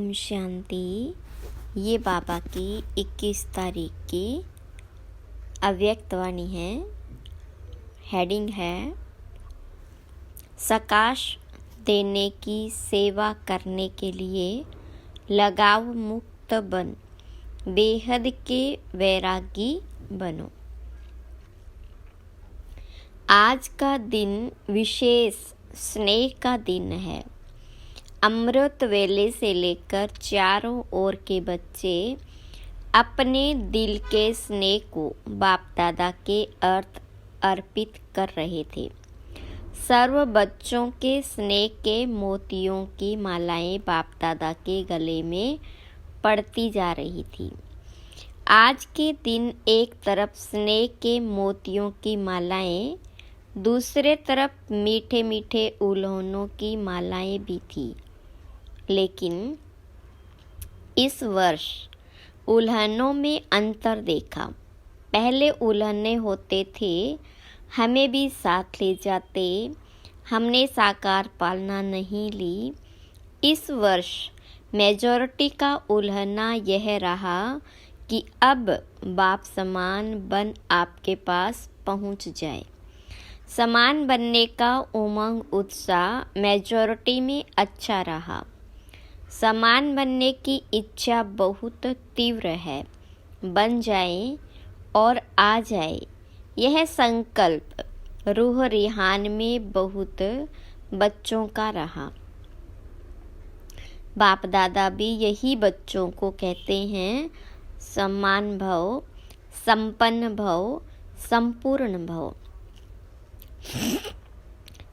ओम शांति। ये बाबा की 21 तारीख की अव्यक्त वाणी है। हेडिंग है सकाश देने की सेवा करने के लिए लगाव मुक्त बन, बेहद के वैरागी बनो। आज का दिन विशेष स्नेह का दिन है। अमृत वेले से लेकर चारों ओर के बच्चे अपने दिल के स्नेह को बाप दादा के अर्थ अर्पित कर रहे थे। सर्व बच्चों के स्नेह के मोतियों की मालाएं बाप दादा के गले में पड़ती जा रही थी। आज के दिन एक तरफ स्नेह के मोतियों की मालाएं, दूसरे तरफ मीठे मीठे उल्हानों की मालाएं भी थी। लेकिन इस वर्ष उल्हानों में अंतर देखा। पहले उल्हाने होते थे, हमें भी साथ ले जाते, हमने साकार पालना नहीं ली। इस वर्ष मेजॉरिटी का उल्हाना यह रहा कि अब बाप समान बन आपके पास पहुंच जाए। समान बनने का उमंग उत्साह मेजॉरिटी में अच्छा रहा। समान बनने की इच्छा बहुत तीव्र है। बन जाए और आ जाए, यह संकल्प रूह रिहान में बहुत बच्चों का रहा। बाप दादा भी यही बच्चों को कहते हैं, समान भव, संपन्न भव, संपूर्ण भव।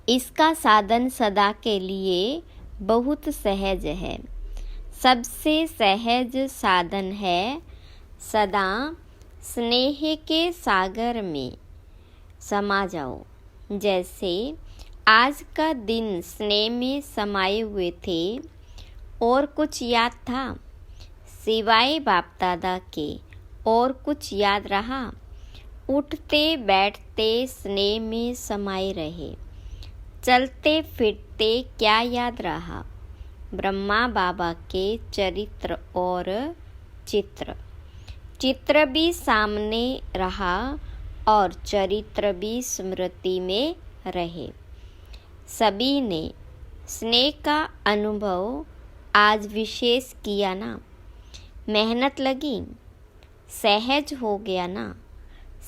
इसका साधन सदा के लिए बहुत सहज है। सबसे सहज साधन है सदा स्नेह के सागर में समा जाओ। जैसे आज का दिन स्नेह में समाये हुए थे और कुछ याद था सिवाय बाप दादा के, और कुछ याद रहा। उठते बैठते स्नेह में समाये रहे, चलते फिरते क्या याद रहा। ब्रह्मा बाबा के चरित्र और चित्र भी सामने रहा और चरित्र भी स्मृति में रहे। सभी ने स्नेह का अनुभव आज विशेष किया ना। मेहनत लगी, सहज हो गया ना।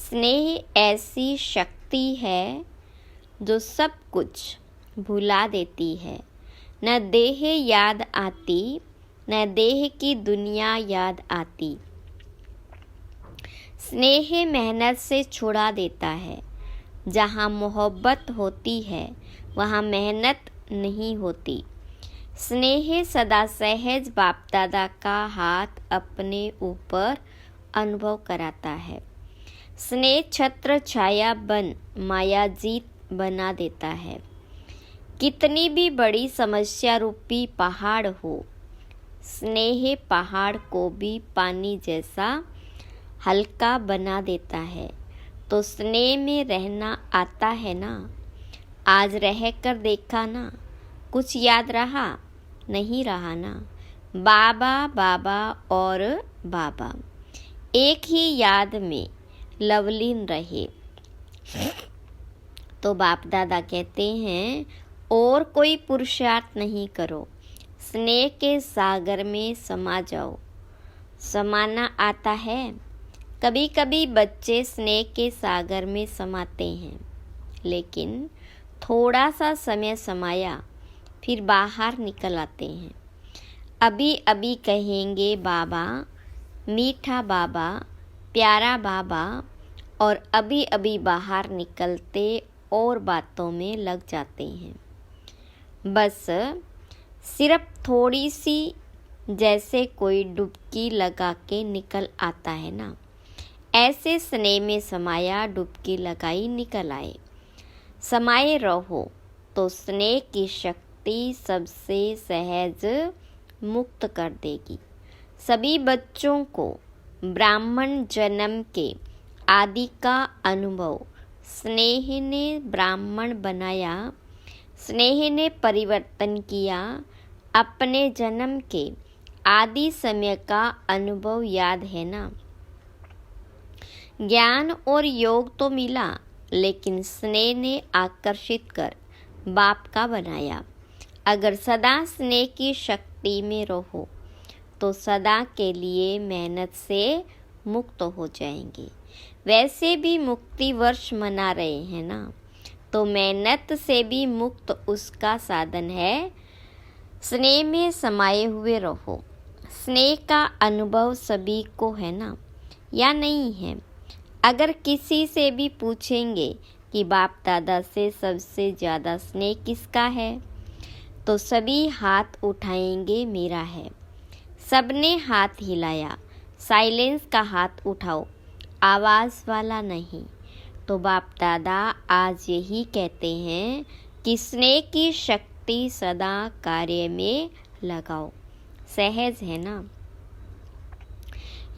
स्नेह ऐसी शक्ति है जो सब कुछ भुला देती है। न देह याद आती, न देह की दुनिया याद आती। स्नेह मेहनत से छुड़ा देता है। जहाँ मोहब्बत होती है वहाँ मेहनत नहीं होती। स्नेह सदा सहज बाप दादा का हाथ अपने ऊपर अनुभव कराता है। स्नेह छत्र छाया बन माया जीत बना देता है। कितनी भी बड़ी समस्या रूपी पहाड़ हो, स्नेह पहाड़ को भी पानी जैसा हल्का बना देता है। तो स्नेह में रहना आता है ना। आज रह कर देखा ना, कुछ याद रहा नहीं रहा ना। बाबा बाबा और बाबा एक ही याद में लवलीन रहे। तो बाप दादा कहते हैं, और कोई पुरुषार्थ नहीं करो, स्नेह के सागर में समा जाओ। समाना आता है। कभी कभी बच्चे स्नेह के सागर में समाते हैं, लेकिन थोड़ा सा समय समाया फिर बाहर निकल आते हैं। अभी अभी कहेंगे बाबा, मीठा बाबा, प्यारा बाबा, और अभी अभी बाहर निकलते और बातों में लग जाते हैं। बस सिर्फ थोड़ी सी, जैसे कोई डुबकी लगा के निकल आता है ना, ऐसे स्नेह में समाया डुबकी लगाई निकल आए। समाये रहो तो स्नेह की शक्ति सबसे सहज मुक्त कर देगी। सभी बच्चों को ब्राह्मण जन्म के आदि का अनुभव स्नेह ने ब्राह्मण बनाया। स्नेह ने परिवर्तन किया। अपने जन्म के आदि समय का अनुभव याद है ना। ज्ञान और योग तो मिला, लेकिन स्नेह ने आकर्षित कर बाप का बनाया। अगर सदा स्नेह की शक्ति में रहो तो सदा के लिए मेहनत से मुक्त हो जाएंगे। वैसे भी मुक्ति वर्ष मना रहे हैं ना, तो मेहनत से भी मुक्त उसका साधन है। स्नेह में समाये हुए रहो। स्नेह का अनुभव सभी को है ना, या नहीं है? अगर किसी से भी पूछेंगे कि बाप दादा से सबसे ज़्यादा स्नेह किसका है, तो सभी हाथ उठाएंगे, मेरा है। सबने हाथ हिलाया। साइलेंस का हाथ उठाओ, आवाज़ वाला नहीं। तो बाप दादा आज यही कहते हैं कि स्नेह की शक्ति सदा कार्य में लगाओ। सहज है ना।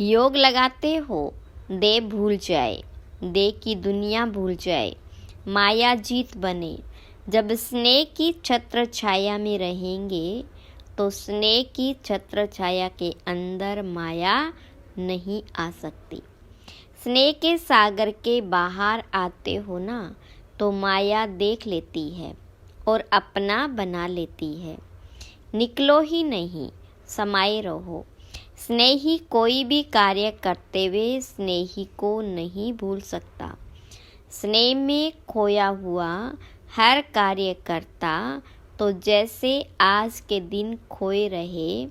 योग लगाते हो, देह भूल जाए, देह की दुनिया भूल जाए, माया जीत बने। जब स्नेह की छत्र छाया में रहेंगे तो स्नेह की छत्र छाया के अंदर माया नहीं आ सकती। स्नेह के सागर के बाहर आते हो ना, तो माया देख लेती है और अपना बना लेती है। निकलो ही नहीं, समाये रहो। स्नेही कोई भी कार्य करते हुए स्नेही को नहीं भूल सकता। स्नेह में खोया हुआ हर कार्य करता तो जैसे आज के दिन खोए रहे,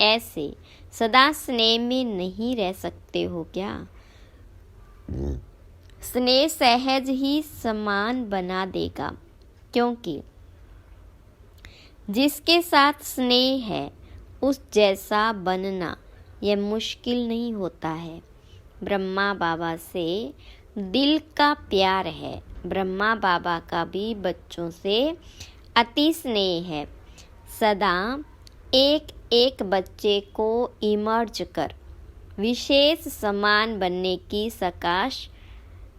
ऐसे सदा स्नेह में नहीं रह सकते हो क्या? स्नेह सहज ही समान बना देगा, क्योंकि जिसके साथ स्नेह है उस जैसा बनना यह मुश्किल नहीं होता है। ब्रह्मा बाबा से दिल का प्यार है। ब्रह्मा बाबा का भी बच्चों से अति स्नेह है। सदा एक एक बच्चे को इमर्ज कर विशेष समान बनने की सकाश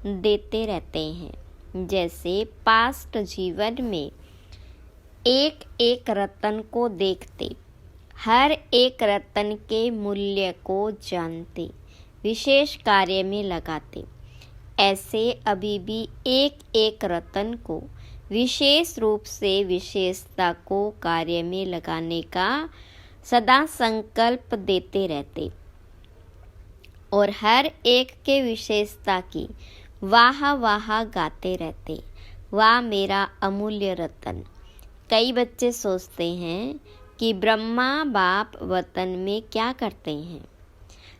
देते रहते हैं। जैसे पास्ट जीवन में एक एक रत्न को देखते, हर एक रत्न के मूल्य को जानते, विशेष कार्य में लगाते, ऐसे अभी भी एक एक रत्न को विशेष रूप से विशेषता को कार्य में लगाने का सदा संकल्प देते रहते और हर एक के विशेषता की वाह वाह गाते रहते। वाह मेरा अमूल्य रत्न। कई बच्चे सोचते हैं कि ब्रह्मा बाप वतन में क्या करते हैं,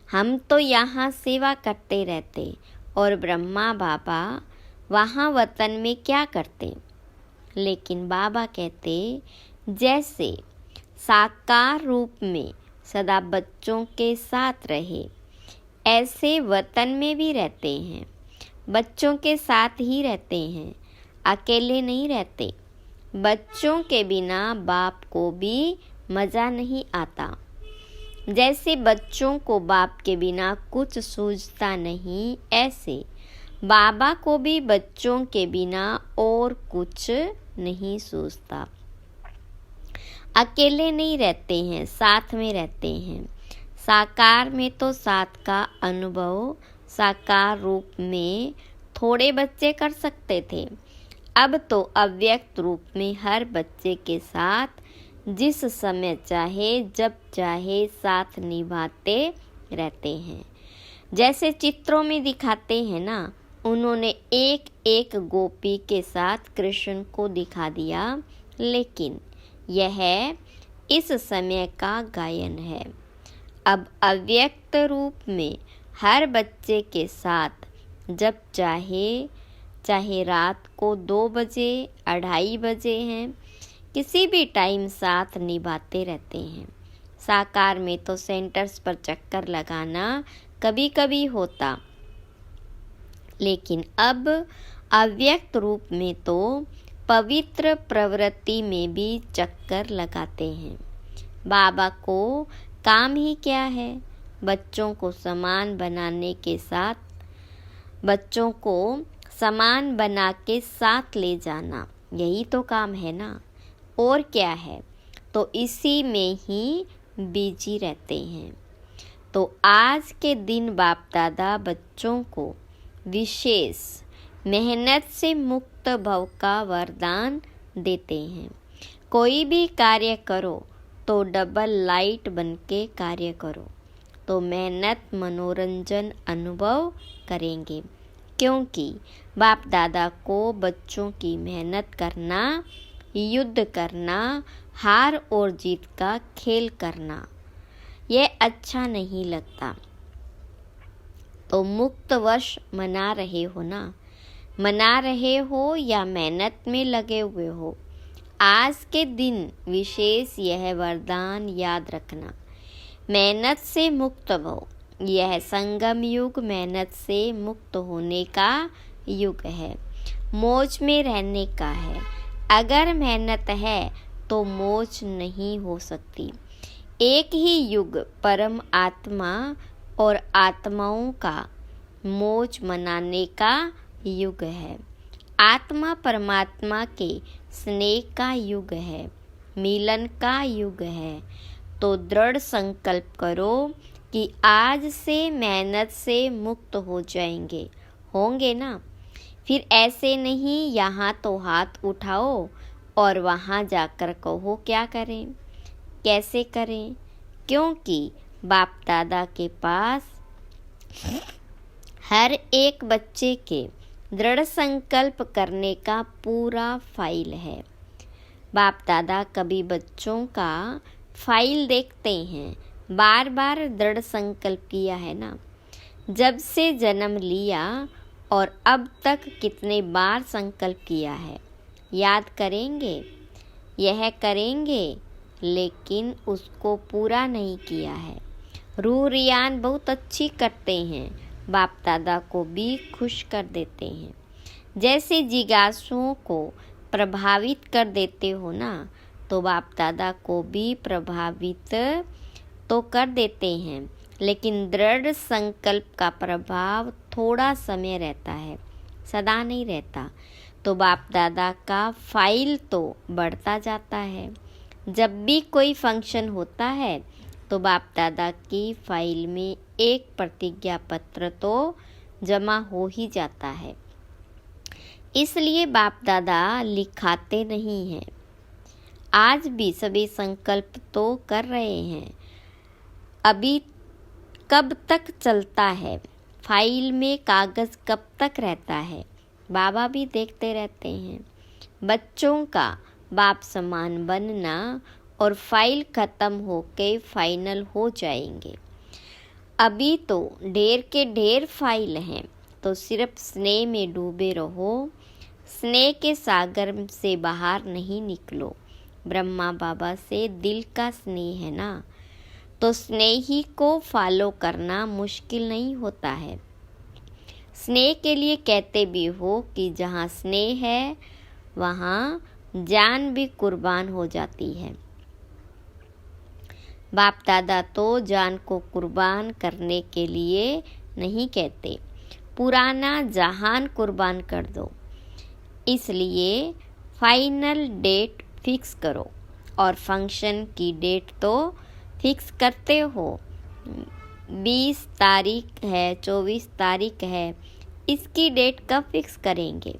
हम तो यहाँ सेवा करते रहते और ब्रह्मा बाबा वहाँ वतन में क्या करते। लेकिन बाबा कहते जैसे साकार रूप में सदा बच्चों के साथ रहे, ऐसे वतन में भी रहते हैं, बच्चों के साथ ही रहते हैं, अकेले नहीं रहते। बच्चों के बिना बाप को भी मज़ा नहीं आता। जैसे बच्चों को बाप के बिना कुछ सूझता नहीं, ऐसे बाबा को भी बच्चों के बिना और कुछ नहीं सूझता। अकेले नहीं रहते हैं, साथ में रहते हैं। साकार में तो साथ का अनुभव साकार रूप में थोड़े बच्चे कर सकते थे, अब तो अव्यक्त रूप में हर बच्चे के साथ जिस समय चाहे जब चाहे साथ निभाते रहते हैं। जैसे चित्रों में दिखाते हैं ना, उन्होंने एक एक गोपी के साथ कृष्ण को दिखा दिया, लेकिन यह इस समय का गायन है। अब अव्यक्त रूप में हर बच्चे के साथ जब चाहे रात को 2 बजे 2:30 बजे हैं, किसी भी टाइम साथ निभाते रहते हैं। साकार में तो सेंटर्स पर चक्कर लगाना कभी कभी होता, लेकिन अब अव्यक्त रूप में तो पवित्र प्रवृत्ति में भी चक्कर लगाते हैं। बाबा को काम ही क्या है? बच्चों को समान बनाने के साथ, बच्चों को समान बना के साथ ले जाना, यही तो काम है ना, और क्या है। तो इसी में ही बिजी रहते हैं। तो आज के दिन बाप दादा बच्चों को विशेष मेहनत से मुक्त भव का वरदान देते हैं। कोई भी कार्य करो तो डबल लाइट बनके कार्य करो, तो मेहनत मनोरंजन अनुभव करेंगे, क्योंकि बाप दादा को बच्चों की मेहनत करना, युद्ध करना, हार और जीत का खेल करना यह अच्छा नहीं लगता। तो मुक्त वर्ष मना रहे हो ना, मना रहे हो या मेहनत में लगे हुए हो, आज के दिन विशेष यह वरदान याद रखना। मेहनत से मुक्त भव, यह संगम युग मेहनत से मुक्त होने का युग है, मौज में रहने का है। अगर मेहनत है तो मौज नहीं हो सकती। एक ही युग परम आत्मा और आत्माओं का मौज मनाने का युग है। आत्मा परमात्मा के स्नेह का युग है, मिलन का युग है। तो दृढ़ संकल्प करो कि आज से मेहनत से मुक्त हो जाएंगे, होंगे ना। फिर ऐसे नहीं यहाँ तो हाथ उठाओ और वहाँ जाकर कहो क्या करें, कैसे करें, क्योंकि बाप दादा के पास हर एक बच्चे के दृढ़ संकल्प करने का पूरा फाइल है। बाप दादा कभी बच्चों का फाइल देखते हैं, बार बार दृढ़ संकल्प किया है ना, जब से जन्म लिया और अब तक कितने बार संकल्प किया है, याद करेंगे, यह करेंगे, लेकिन उसको पूरा नहीं किया है। रूह रियान बहुत अच्छी करते हैं, बाप दादा को भी खुश कर देते हैं। जैसे जिज्ञासुओं को प्रभावित कर देते हो ना, तो बाप दादा को भी प्रभावित तो कर देते हैं, लेकिन दृढ़ संकल्प का प्रभाव थोड़ा समय रहता है, सदा नहीं रहता। तो बाप दादा का फाइल तो बढ़ता जाता है। जब भी कोई फंक्शन होता है तो बाप दादा की फाइल में एक प्रतिज्ञा पत्र तो जमा हो ही जाता है। इसलिए बाप दादा लिखाते नहीं हैं। आज भी सभी संकल्प तो कर रहे हैं। अभी कब तक चलता है, फाइल में कागज़ कब तक रहता है, बाबा भी देखते रहते हैं। बच्चों का बाप समान बनना और फाइल ख़त्म होके फाइनल हो जाएंगे। अभी तो ढेर के ढेर फाइल हैं, तो सिर्फ स्नेह में डूबे रहो, स्नेह के सागर से बाहर नहीं निकलो। ब्रह्मा बाबा से दिल का स्नेह है ना, तो स्नेही को फॉलो करना मुश्किल नहीं होता है। स्नेह के लिए कहते भी हो कि जहाँ स्नेह है वहाँ जान भी कुर्बान हो जाती है। बाप दादा तो जान को कुर्बान करने के लिए नहीं कहते, पुराना जहान कुर्बान कर दो। इसलिए फाइनल डेट फिक्स करो, और फंक्शन की डेट तो फिक्स करते हो। 20 तारीख है, 24 तारीख है, इसकी डेट कब फिक्स करेंगे?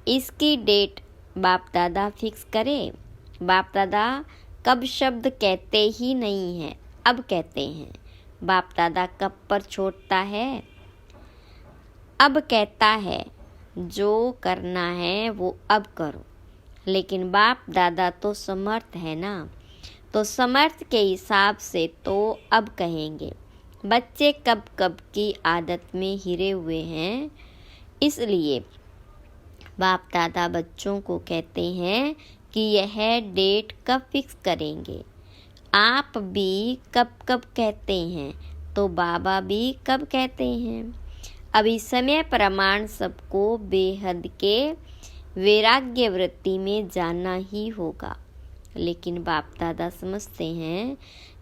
इसकी डेट बाप दादा फिक्स करें। बाप दादा कब शब्द कहते ही नहीं हैं, अब कहते हैं। बाप दादा कब पर छोड़ता है, अब कहता है जो करना है वो अब करो। लेकिन बाप दादा तो समर्थ है ना, तो समर्थ के हिसाब से तो अब कहेंगे। बच्चे कब कब की आदत में हिरे हुए हैं, इसलिए बाप दादा बच्चों को कहते हैं कि यह डेट कब फिक्स करेंगे। आप भी कब कब कहते हैं, तो बाबा भी कब कहते हैं। अभी समय प्रमाण सबको बेहद के वैराग्य वृत्ति में जाना ही होगा। लेकिन बाप दादा समझते हैं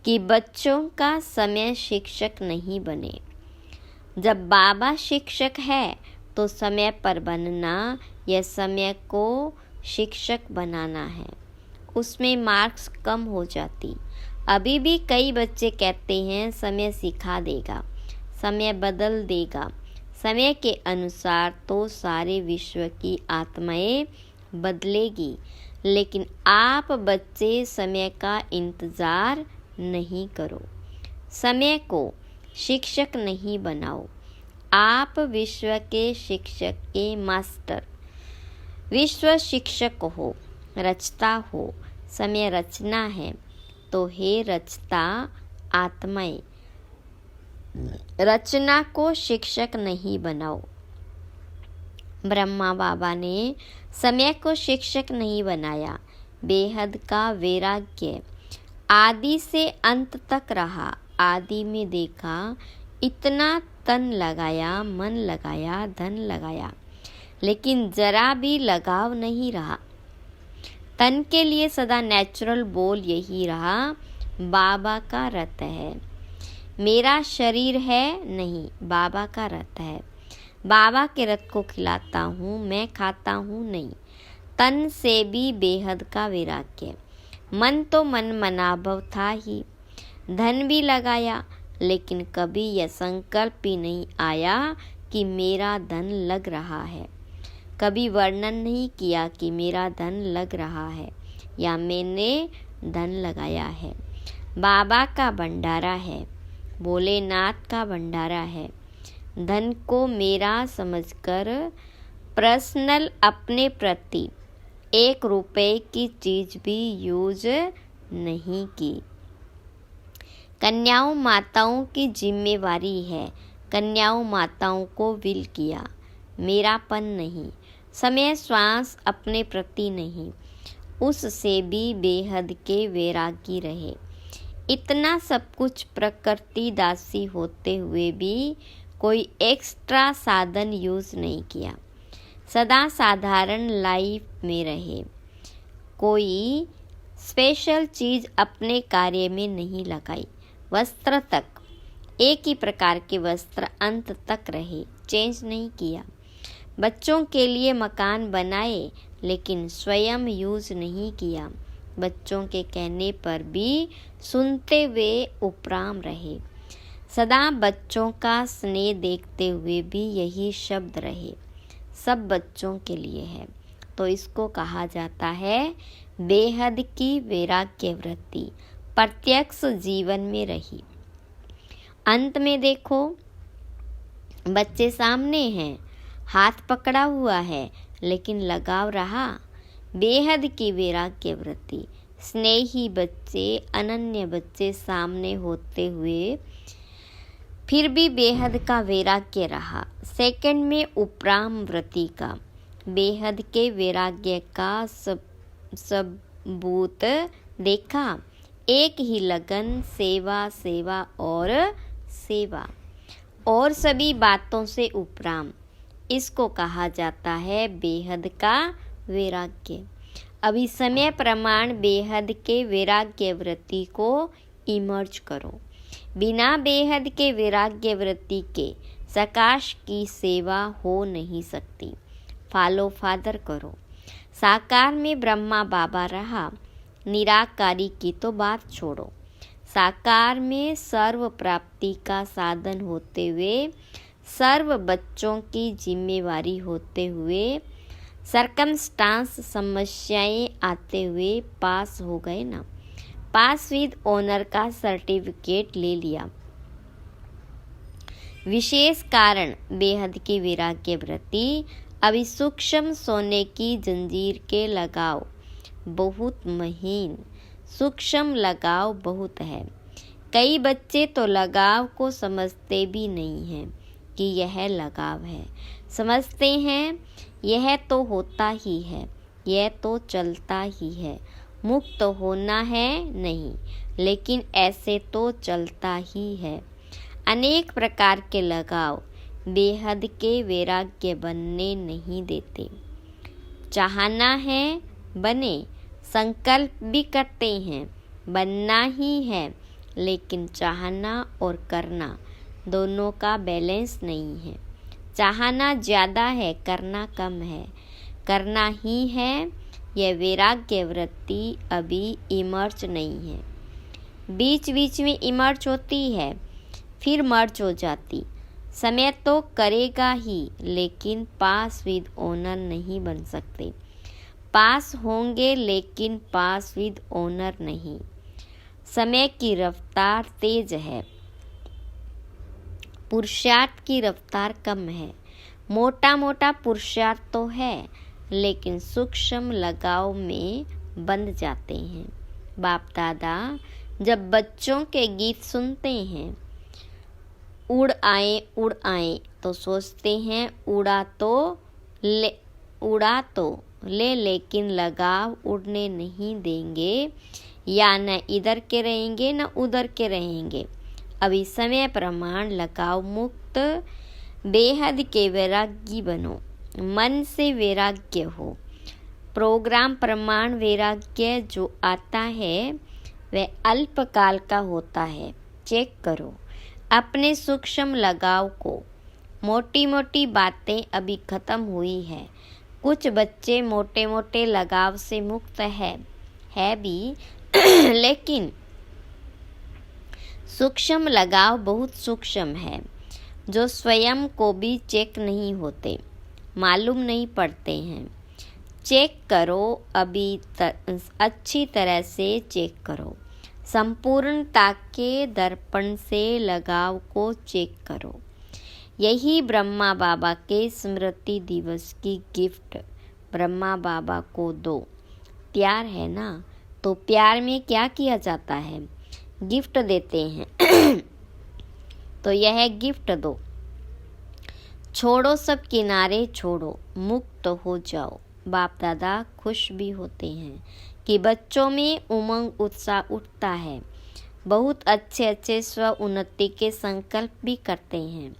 कि बच्चों का समय शिक्षक नहीं बने। जब बाबा शिक्षक है तो समय पर बनना या समय को शिक्षक बनाना है, उसमें मार्क्स कम हो जाती। अभी भी कई बच्चे कहते हैं समय सिखा देगा, समय बदल देगा। समय के अनुसार तो सारे विश्व की आत्माएं बदलेगी, लेकिन आप बच्चे समय का इंतज़ार नहीं करो। समय को शिक्षक नहीं बनाओ। आप विश्व के शिक्षक के मास्टर, विश्व शिक्षक हो, रचता हो। समय रचना है तो हे रचता आत्माएं, रचना को शिक्षक नहीं बनाओ। ब्रह्मा बाबा ने समय को शिक्षक नहीं बनाया। बेहद का वैराग्य आदि से अंत तक रहा। आदि में देखा, इतना तन लगाया, मन लगाया, धन लगाया, लेकिन जरा भी लगाव नहीं रहा। तन के लिए सदा नेचुरल बोल यही रहा, बाबा का रथ है। मेरा शरीर है नहीं, बाबा का रथ है। बाबा के रथ को खिलाता हूँ, मैं खाता हूँ नहीं। तन से भी बेहद का वैराग्य। मन तो मन मनाभव था ही। धन भी लगाया, लेकिन कभी यह संकल्प ही नहीं आया कि मेरा धन लग रहा है। कभी वर्णन नहीं किया कि मेरा धन लग रहा है या मैंने धन लगाया है। बाबा का भंडारा है, भोलेनाथ का भंडारा है। धन को मेरा समझकर पर्सनल अपने प्रति 1 रुपए की चीज भी यूज नहीं की। कन्याओं माताओं की जिम्मेवारी है। कन्याओं माताओं को विल किया, मेरापन नहीं। समय श्वास अपने प्रति नहीं, उससे भी बेहद के वैरागी रहे। इतना सब कुछ प्रकृति दासी होते हुए भी कोई एक्स्ट्रा साधन यूज नहीं किया। सदा साधारण लाइफ में रहे। कोई स्पेशल चीज अपने कार्य में नहीं लगाई। वस्त्र तक एक ही प्रकार के वस्त्र अंत तक रहे, चेंज नहीं किया। बच्चों के लिए मकान बनाए, लेकिन स्वयं यूज नहीं किया। बच्चों के कहने पर भी सुनते हुए उपराम रहे। सदा बच्चों का स्नेह देखते हुए भी यही शब्द रहे, सब बच्चों के लिए है। तो इसको कहा जाता है बेहद की वैराग्य वृत्ति प्रत्यक्ष जीवन में रही। अंत में देखो, बच्चे सामने हैं, हाथ पकड़ा हुआ है, लेकिन लगाव रहा। बेहद की वैराग्य वृत्ति, स्नेही बच्चे, अनन्य बच्चे सामने होते हुए फिर भी बेहद का वैराग्य रहा। सेकंड में उपराम वृत्ति का, बेहद के वैराग्य का सबूत देखा। एक ही लगन, सेवा सेवा और सेवा, और सभी बातों से उपराम। इसको कहा जाता है बेहद का वैराग्य। अभी समय प्रमाण बेहद के वैराग्य वृत्ति को इमर्ज करो। बिना बेहद के वैराग्य वृत्ति के सकाश की सेवा हो नहीं सकती। फॉलो फादर करो। साकार में ब्रह्मा बाबा रहा, निराकारी की तो बात छोड़ो। साकार में सर्व प्राप्ति का साधन होते हुए, सर्व बच्चों की जिम्मेवारी होते हुए, सरकमस्टांस समस्याएं आते हुए पास हो गए ना। पास विद ऑनर का सर्टिफिकेट ले लिया। विशेष कारण बेहद की वैराग्य वृत्ति। अभी सूक्ष्म सोने की जंजीर के लगाव बहुत महीन, सूक्ष्म लगाव बहुत है। कई बच्चे तो लगाव को समझते भी नहीं हैं कि यह लगाव है। समझते हैं यह तो होता ही है, यह तो चलता ही है, मुक्त होना है नहीं, लेकिन ऐसे तो चलता ही है। अनेक प्रकार के लगाव बेहद के वैराग्य बनने नहीं देते। चाहना है बने, संकल्प भी करते हैं, बनना ही है, लेकिन चाहना और करना दोनों का बैलेंस नहीं है। चाहना ज़्यादा है, करना कम है। करना ही है, यह वैराग्य वृत्ति अभी इमर्ज नहीं है। बीच बीच में इमर्ज होती है, फिर मर्ज हो जाती। समय तो करेगा ही, लेकिन पास विद ओनर नहीं बन सकते। पास होंगे लेकिन पास विद ओनर नहीं। समय की रफ्तार तेज है, पुरुषार्थ की रफ्तार कम है। मोटा मोटा पुरुषार्थ तो है, लेकिन सूक्ष्म लगाव में बंध जाते हैं। बाप दादा जब बच्चों के गीत सुनते हैं, उड़ आए तो सोचते हैं उड़ा तो ले, लेकिन लगाव उड़ने नहीं देंगे, या न इधर के रहेंगे न उधर के रहेंगे। अभी समय प्रमाण लगाव मुक्त बेहद के वैरागी बनो, मन से वैराग्य हो। प्रोग्राम प्रमाण वैराग्य जो आता है वह अल्पकाल का होता है। चेक करो अपने सूक्ष्म लगाव को। मोटी मोटी बातें अभी खत्म हुई है। कुछ बच्चे मोटे मोटे लगाव से मुक्त है भी लेकिन सूक्ष्म लगाव बहुत सूक्ष्म है, जो स्वयं को भी चेक नहीं होते, मालूम नहीं पड़ते हैं। चेक करो अभी अच्छी तरह से चेक करो। संपूर्णता के दर्पण से लगाव को चेक करो। यही ब्रह्मा बाबा के स्मृति दिवस की गिफ्ट ब्रह्मा बाबा को दो। प्यार है ना, तो प्यार में क्या किया जाता है? गिफ्ट देते हैं तो यह गिफ्ट दो। छोड़ो सब किनारे छोड़ो, मुक्त हो जाओ। बाप दादा खुश भी होते हैं कि बच्चों में उमंग उत्साह उठता है। बहुत अच्छे अच्छे स्व उन्नति के संकल्प भी करते हैं।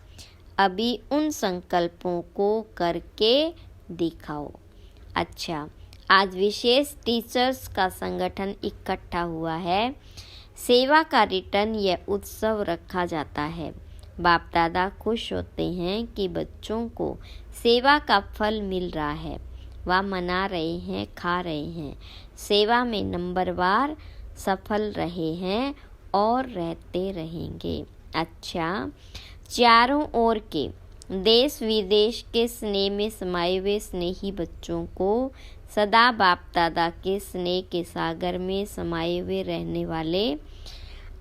अभी उन संकल्पों को करके दिखाओ। अच्छा, आज विशेष टीचर्स का संगठन इकट्ठा हुआ है। सेवा का रिटर्न यह उत्सव रखा जाता है। बाप दादा खुश होते हैं कि बच्चों को सेवा का फल मिल रहा है। वह मना रहे हैं, खा रहे हैं, सेवा में नंबरवार सफल रहे हैं और रहते रहेंगे। अच्छा, चारों ओर के देश विदेश के स्नेह में समाये हुए स्नेही बच्चों को सदा बाप दादा के स्नेह के सागर में समाये हुए रहने वाले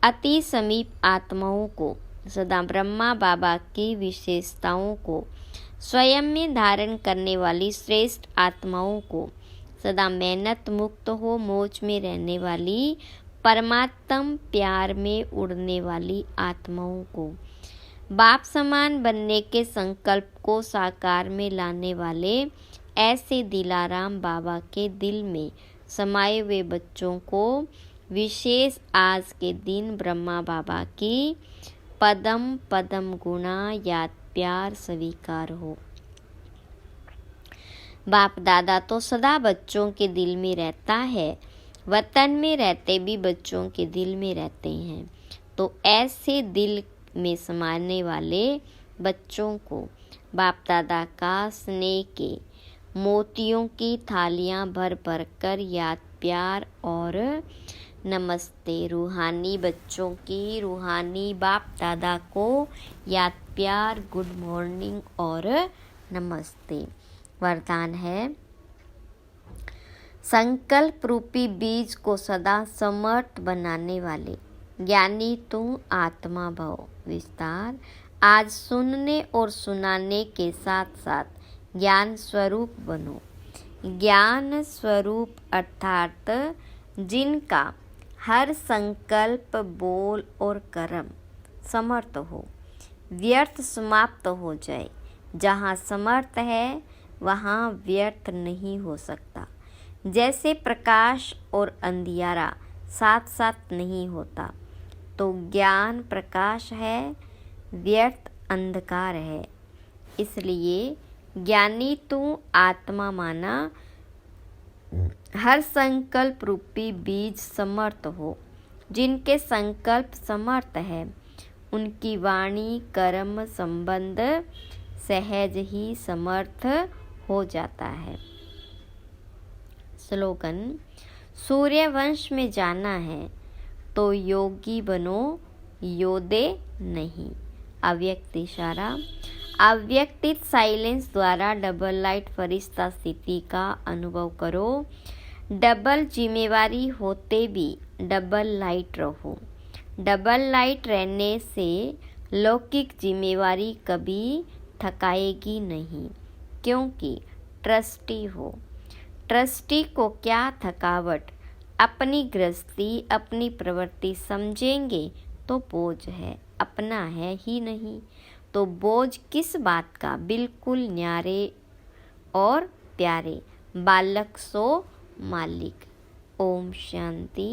अति समीप आत्माओं को, सदा ब्रह्मा बाबा की विशेषताओं को स्वयं में धारण करने वाली श्रेष्ठ आत्माओं को, सदा मेहनत मुक्त हो मोज में रहने वाली परमात्म प्यार में उड़ने वाली आत्माओं को, बाप समान बनने के संकल्प को साकार में लाने वाले ऐसे दिलाराम बाबा के दिल में समाये हुए बच्चों को विशेष आज के दिन ब्रह्मा बाबा की पदम पदम गुणा याद प्यार स्वीकार हो। बाप दादा तो सदा बच्चों के दिल में रहता है, वतन में रहते भी बच्चों के दिल में रहते हैं। तो ऐसे दिल में समाने वाले बच्चों को बाप दादा का स्नेह के मोतियों की थालियां भर भर कर याद प्यार और नमस्ते। रूहानी बच्चों की रूहानी बाप दादा को याद प्यार, गुड मॉर्निंग और नमस्ते। वरदान है, संकल्प रूपी बीज को सदा समर्थ बनाने वाले ज्ञानी तू आत्मा भव। विस्तार, आज सुनने और सुनाने के साथ साथ ज्ञान स्वरूप बनो। ज्ञान स्वरूप अर्थात जिनका हर संकल्प, बोल और कर्म समर्थ हो, व्यर्थ समाप्त हो जाए। जहाँ समर्थ है वहाँ व्यर्थ नहीं हो सकता। जैसे प्रकाश और अंधियारा साथ साथ नहीं होता, तो ज्ञान प्रकाश है, व्यर्थ अंधकार है। इसलिए ज्ञानी तू आत्मा माना। हर संकल्प रूपी बीज समर्थ हो। जिनके संकल्प समर्थ है, उनकी वाणी कर्म संबंध सहज ही समर्थ हो जाता है। स्लोगन, सूर्यवंश में जाना है तो योगी बनो, योदे नहीं। अव्यक्त इशारा। अव्यक्तित साइलेंस द्वारा डबल लाइट फरिश्ता स्थिति का अनुभव करो। डबल जिम्मेवारी होते भी डबल लाइट रहो। डबल लाइट रहने से लौकिक जिम्मेवारी कभी थकाएगी नहीं, क्योंकि ट्रस्टी हो। ट्रस्टी को क्या थकावट। अपनी गृहस्थी, अपनी प्रवृत्ति समझेंगे तो बोझ है, अपना है ही नहीं। तो बोझ किस बात का। बिल्कुल न्यारे और प्यारे। बालक सो मालिक। ओम शांति।